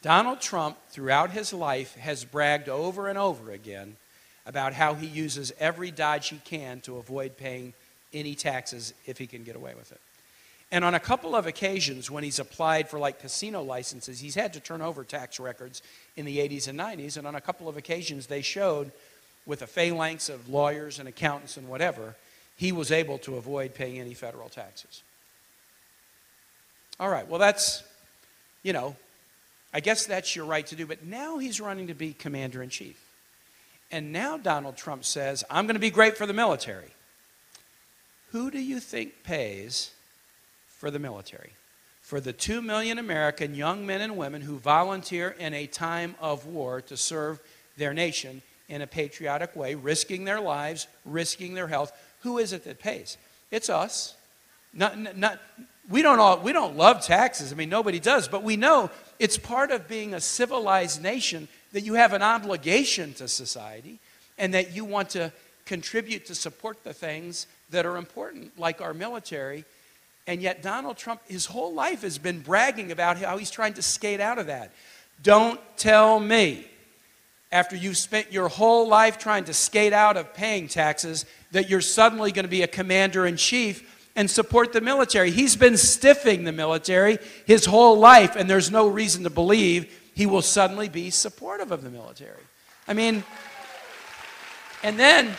Donald Trump, throughout his life, has bragged over and over again about how he uses every dodge he can to avoid paying any taxes if he can get away with it. And on a couple of occasions when he's applied for like casino licenses, he's had to turn over tax records in the 80s and 90s, and on a couple of occasions they showed, with a phalanx of lawyers and accountants and whatever, he was able to avoid paying any federal taxes. All right, well that's, I guess that's your right to do, but now he's running to be commander-in-chief. And now Donald Trump says, I'm going to be great for the military. Who do you think pays for the military? For the 2 million American young men and women who volunteer in a time of war to serve their nation in a patriotic way, risking their lives, risking their health. Who is it that pays? It's us. We don't love taxes. I mean, nobody does. But we know it's part of being a civilized nation that you have an obligation to society and that you want to contribute to support the things that are important, like our military. And yet Donald Trump, his whole life has been bragging about how he's trying to skate out of that. Don't tell me, after you've spent your whole life trying to skate out of paying taxes, that you're suddenly going to be a commander-in-chief and support the military. He's been stiffing the military his whole life, and there's no reason to believe he will suddenly be supportive of the military. I mean, and then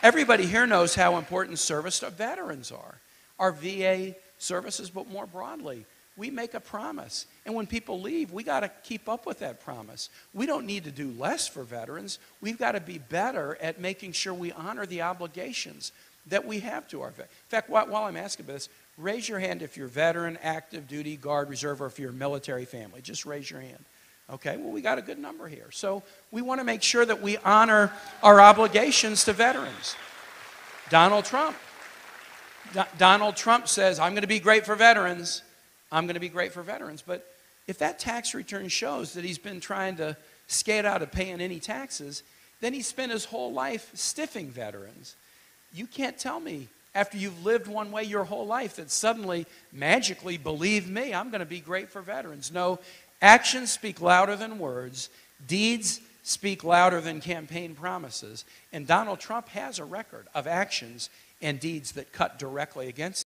everybody here knows how important service to veterans are. Our VA services, but more broadly, we make a promise. And when people leave, we got to keep up with that promise. We don't need to do less for veterans. We've got to be better at making sure we honor the obligations that we have to our veterans. In fact, while I'm asking about this, raise your hand if you're veteran, active duty, guard, reserve, or if you're a military family. Just raise your hand. Okay, well, we got a good number here. So we want to make sure that we honor our obligations to veterans. Donald Trump says, I'm going to be great for veterans. I'm going to be great for veterans. But if that tax return shows that he's been trying to skate out of paying any taxes, then he spent his whole life stiffing veterans. You can't tell me, after you've lived one way your whole life, that suddenly, magically, believe me, I'm going to be great for veterans. No, actions speak louder than words. Deeds speak louder than campaign promises. And Donald Trump has a record of actions and deeds that cut directly against